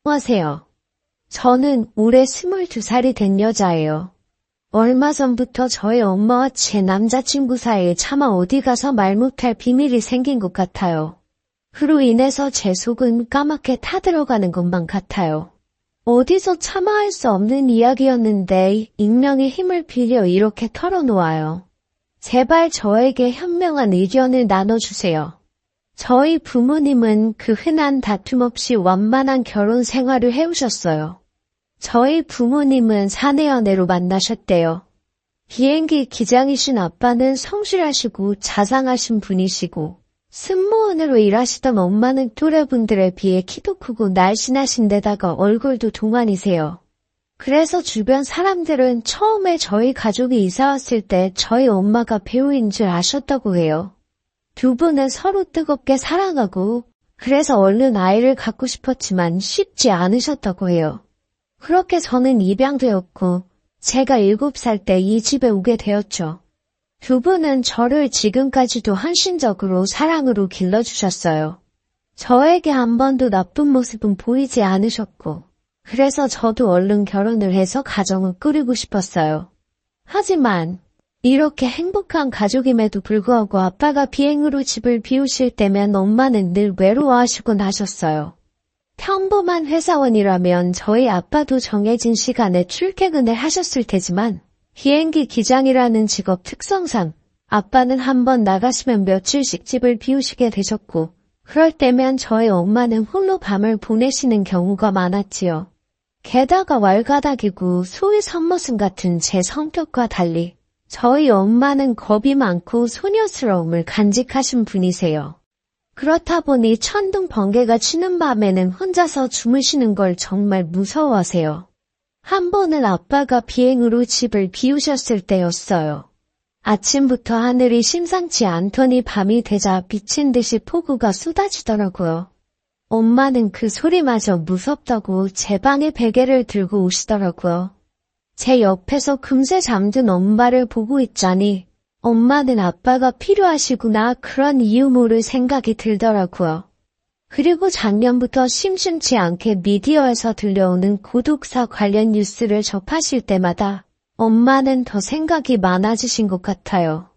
안녕하세요. 저는 올해 22살이 된 여자예요. 얼마 전부터 저희 엄마와 제 남자친구 사이에 차마 어디 가서 말 못할 비밀이 생긴 것 같아요. 그로 인해서 제 속은 까맣게 타들어가는 것만 같아요. 어디서 차마 할 수 없는 이야기였는데 익명의 힘을 빌려 이렇게 털어놓아요. 제발 저에게 현명한 의견을 나눠주세요. 저희 부모님은 그 흔한 다툼 없이 완만한 결혼 생활을 해오셨어요. 저희 부모님은 사내 연애로 만나셨대요. 비행기 기장이신 아빠는 성실하시고 자상하신 분이시고 승무원으로 일하시던 엄마는 또래분들에 비해 키도 크고 날씬하신 데다가 얼굴도 동안이세요. 그래서 주변 사람들은 처음에 저희 가족이 이사 왔을 때 저희 엄마가 배우인 줄 아셨다고 해요. 두 분은 서로 뜨겁게 사랑하고 그래서 얼른 아이를 갖고 싶었지만 쉽지 않으셨다고 해요. 그렇게 저는 입양되었고 제가 7살 때 이 집에 오게 되었죠. 두 분은 저를 지금까지도 헌신적으로 사랑으로 길러주셨어요. 저에게 한 번도 나쁜 모습은 보이지 않으셨고 그래서 저도 얼른 결혼을 해서 가정을 꾸리고 싶었어요. 하지만 이렇게 행복한 가족임에도 불구하고 아빠가 비행으로 집을 비우실 때면 엄마는 늘 외로워하시곤 하셨어요. 평범한 회사원이라면 저희 아빠도 정해진 시간에 출퇴근을 하셨을 테지만 비행기 기장이라는 직업 특성상 아빠는 한번 나가시면 며칠씩 집을 비우시게 되셨고 그럴 때면 저희 엄마는 홀로 밤을 보내시는 경우가 많았지요. 게다가 왈가닥이고 소위 선머슴 같은 제 성격과 달리 저희 엄마는 겁이 많고 소녀스러움을 간직하신 분이세요. 그렇다 보니 천둥 번개가 치는 밤에는 혼자서 주무시는 걸 정말 무서워하세요. 한 번은 아빠가 비행으로 집을 비우셨을 때였어요. 아침부터 하늘이 심상치 않더니 밤이 되자 미친 듯이 폭우가 쏟아지더라고요. 엄마는 그 소리마저 무섭다고 제 방에 베개를 들고 오시더라고요. 제 옆에서 금세 잠든 엄마를 보고 있자니 엄마는 아빠가 필요하시구나 그런 이유 모를 생각이 들더라고요. 그리고 작년부터 심심치 않게 미디어에서 들려오는 고독사 관련 뉴스를 접하실 때마다 엄마는 더 생각이 많아지신 것 같아요.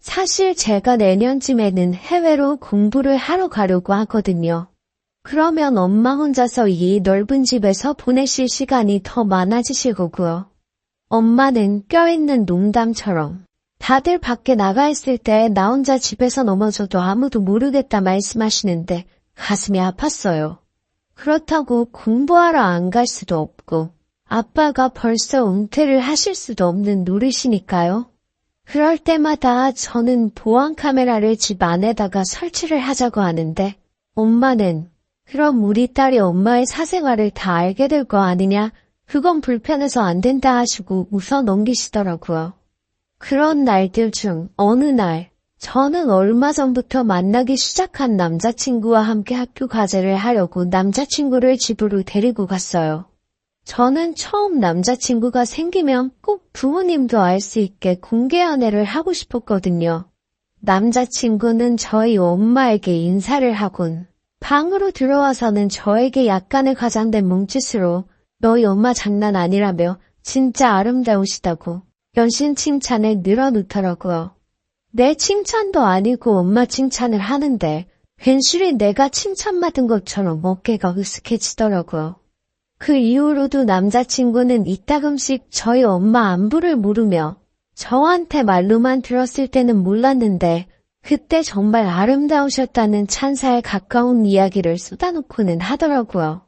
사실 제가 내년쯤에는 해외로 공부를 하러 가려고 하거든요. 그러면 엄마 혼자서 이 넓은 집에서 보내실 시간이 더 많아지실 거고요. 엄마는 껴있는 농담처럼 다들 밖에 나가 있을 때 나 혼자 집에서 넘어져도 아무도 모르겠다 말씀하시는데 가슴이 아팠어요. 그렇다고 공부하러 안 갈 수도 없고 아빠가 벌써 은퇴를 하실 수도 없는 노릇이니까요. 그럴 때마다 저는 보안 카메라를 집 안에다가 설치를 하자고 하는데 엄마는 그럼 우리 딸이 엄마의 사생활을 다 알게 될 거 아니냐? 그건 불편해서 안 된다 하시고 웃어 넘기시더라고요. 그런 날들 중 어느 날 저는 얼마 전부터 만나기 시작한 남자친구와 함께 학교 과제를 하려고 남자친구를 집으로 데리고 갔어요. 저는 처음 남자친구가 생기면 꼭 부모님도 알 수 있게 공개 연애를 하고 싶었거든요. 남자친구는 저희 엄마에게 인사를 하곤 방으로 들어와서는 저에게 약간의 과장된 몸짓으로 너희 엄마 장난 아니라며 진짜 아름다우시다고 연신 칭찬을 늘어놓더라고요. 내 칭찬도 아니고 엄마 칭찬을 하는데 괜시리 내가 칭찬받은 것처럼 어깨가 으쓱해지더라고요. 그 이후로도 남자친구는 이따금씩 저희 엄마 안부를 물으며 저한테 말로만 들었을 때는 몰랐는데 그때 정말 아름다우셨다는 찬사에 가까운 이야기를 쏟아놓고는 하더라고요.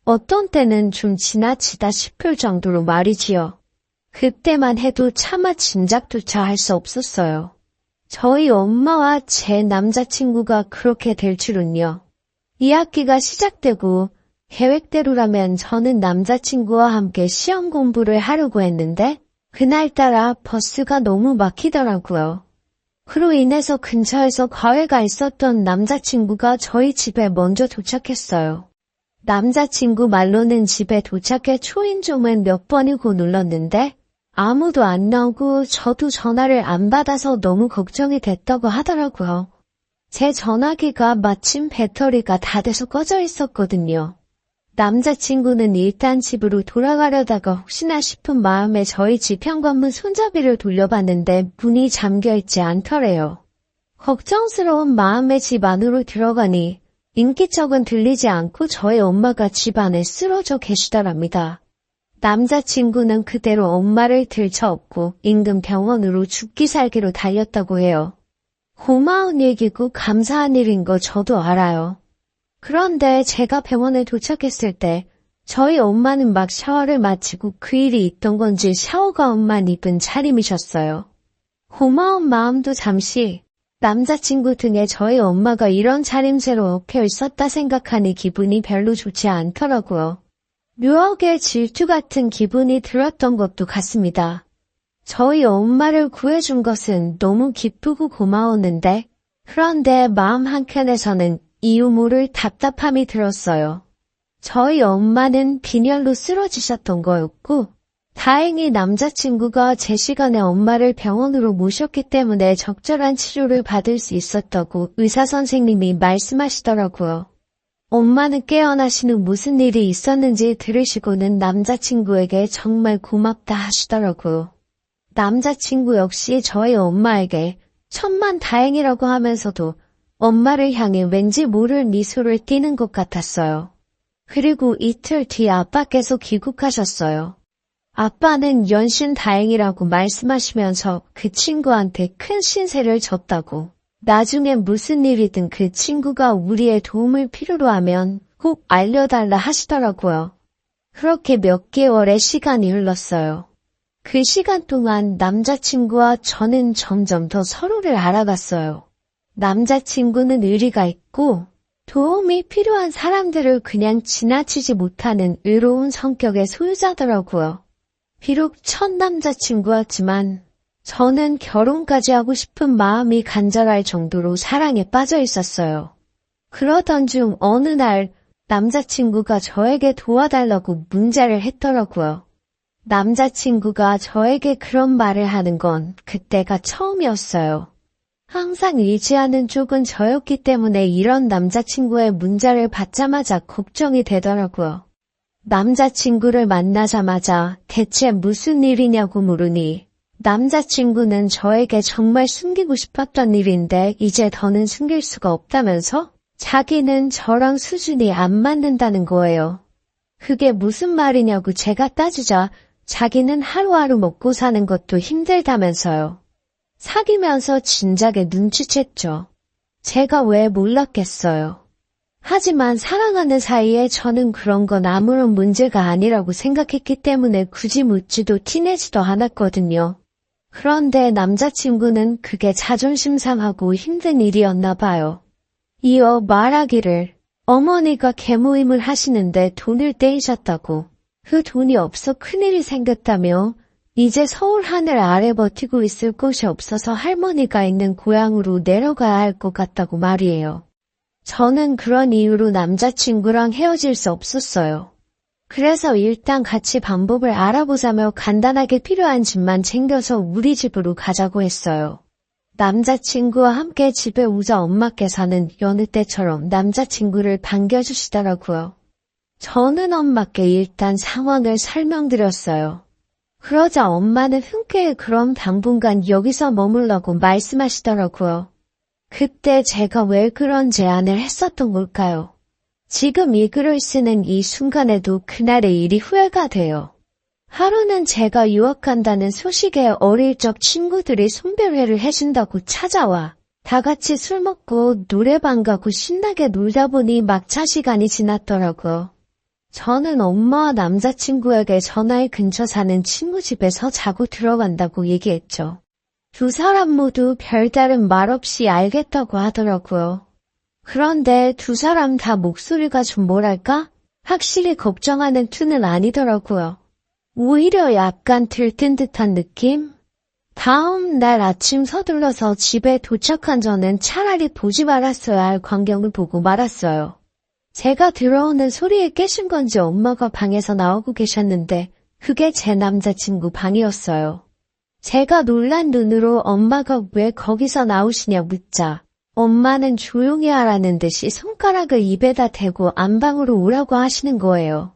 어떤 때는 좀 지나치다 싶을 정도로 말이지요. 그때만 해도 차마 짐작조차 할 수 없었어요. 저희 엄마와 제 남자친구가 그렇게 될 줄은요. 2학기가 시작되고 계획대로라면 저는 남자친구와 함께 시험 공부를 하려고 했는데 그날따라 버스가 너무 막히더라고요. 그로 인해서 근처에서 과외가 있었던 남자친구가 저희 집에 먼저 도착했어요. 남자친구 말로는 집에 도착해 초인종을 몇 번이고 눌렀는데 아무도 안 나오고 저도 전화를 안 받아서 너무 걱정이 됐다고 하더라고요. 제 전화기가 마침 배터리가 다 돼서 꺼져 있었거든요. 남자친구는 일단 집으로 돌아가려다가 혹시나 싶은 마음에 저희 집 현관문 손잡이를 돌려봤는데 문이 잠겨있지 않더래요. 걱정스러운 마음에 집 안으로 들어가니 인기척은 들리지 않고 저희 엄마가 집 안에 쓰러져 계시더랍니다. 남자친구는 그대로 엄마를 들쳐업고 인근 병원으로 죽기 살기로 달렸다고 해요. 고마운 얘기고 감사한 일인 거 저도 알아요. 그런데 제가 병원에 도착했을 때 저희 엄마는 막 샤워를 마치고 그 일이 있던 건지 샤워가운만 입은 차림이셨어요. 고마운 마음도 잠시 남자친구 등에 저희 엄마가 이런 차림새로 엎여 있었다 생각하니 기분이 별로 좋지 않더라고요. 묘하게 질투 같은 기분이 들었던 것도 같습니다. 저희 엄마를 구해준 것은 너무 기쁘고 고마웠는데 그런데 마음 한켠에서는 이유 모를 답답함이 들었어요. 저희 엄마는 빈혈로 쓰러지셨던 거였고 다행히 남자친구가 제 시간에 엄마를 병원으로 모셨기 때문에 적절한 치료를 받을 수 있었다고 의사선생님이 말씀하시더라고요. 엄마는 깨어나신 후 무슨 일이 있었는지 들으시고는 남자친구에게 정말 고맙다 하시더라고요. 남자친구 역시 저희 엄마에게 천만 다행이라고 하면서도 엄마를 향해 왠지 모를 미소를 띠는 것 같았어요. 그리고 이틀 뒤 아빠께서 귀국하셨어요. 아빠는 연신 다행이라고 말씀하시면서 그 친구한테 큰 신세를 졌다고, 나중에 무슨 일이든 그 친구가 우리의 도움을 필요로 하면 꼭 알려달라 하시더라고요. 그렇게 몇 개월의 시간이 흘렀어요. 그 시간 동안 남자친구와 저는 점점 더 서로를 알아갔어요. 남자친구는 의리가 있고 도움이 필요한 사람들을 그냥 지나치지 못하는 의로운 성격의 소유자더라고요. 비록 첫 남자친구였지만 저는 결혼까지 하고 싶은 마음이 간절할 정도로 사랑에 빠져 있었어요. 그러던 중 어느 날 남자친구가 저에게 도와달라고 문자를 했더라고요. 남자친구가 저에게 그런 말을 하는 건 그때가 처음이었어요. 항상 의지하는 쪽은 저였기 때문에 이런 남자친구의 문자를 받자마자 걱정이 되더라고요. 남자친구를 만나자마자 대체 무슨 일이냐고 물으니 남자친구는 저에게 정말 숨기고 싶었던 일인데 이제 더는 숨길 수가 없다면서 자기는 저랑 수준이 안 맞는다는 거예요. 그게 무슨 말이냐고 제가 따지자 자기는 하루하루 먹고 사는 것도 힘들다면서요. 사귀면서 진작에 눈치챘죠. 제가 왜 몰랐겠어요. 하지만 사랑하는 사이에 저는 그런 건 아무런 문제가 아니라고 생각했기 때문에 굳이 묻지도 티내지도 않았거든요. 그런데 남자친구는 그게 자존심 상하고 힘든 일이었나 봐요. 이어 말하기를 어머니가 계모임을 하시는데 돈을 떼이셨다고, 그 돈이 없어 큰일이 생겼다며 이제 서울 하늘 아래 버티고 있을 곳이 없어서 할머니가 있는 고향으로 내려가야 할 것 같다고 말이에요. 저는 그런 이유로 남자친구랑 헤어질 수 없었어요. 그래서 일단 같이 방법을 알아보자며 간단하게 필요한 집만 챙겨서 우리 집으로 가자고 했어요. 남자친구와 함께 집에 오자 엄마께서는 여느 때처럼 남자친구를 반겨주시더라고요. 저는 엄마께 일단 상황을 설명드렸어요. 그러자 엄마는 흔쾌히 그럼 당분간 여기서 머물라고 말씀하시더라고요. 그때 제가 왜 그런 제안을 했었던 걸까요? 지금 이 글을 쓰는 이 순간에도 그날의 일이 후회가 돼요. 하루는 제가 유학 간다는 소식에 어릴 적 친구들이送別회를 해준다고 찾아와 다 같이 술 먹고 노래방 가고 신나게 놀다 보니 막차 시간이 지났더라고요. 저는 엄마와 남자친구에게 전화해 근처 사는 친구 집에서 자고 들어간다고 얘기했죠. 두 사람 모두 별다른 말 없이 알겠다고 하더라고요. 그런데 두 사람 다 목소리가 좀 뭐랄까? 확실히 걱정하는 투는 아니더라고요. 오히려 약간 들뜬 듯한 느낌? 다음 날 아침 서둘러서 집에 도착한 저는 차라리 보지 말았어야 할 광경을 보고 말았어요. 제가 들어오는 소리에 깨신 건지 엄마가 방에서 나오고 계셨는데 그게 제 남자친구 방이었어요. 제가 놀란 눈으로 엄마가 왜 거기서 나오시냐 묻자 엄마는 조용히 하라는 듯이 손가락을 입에다 대고 안방으로 오라고 하시는 거예요.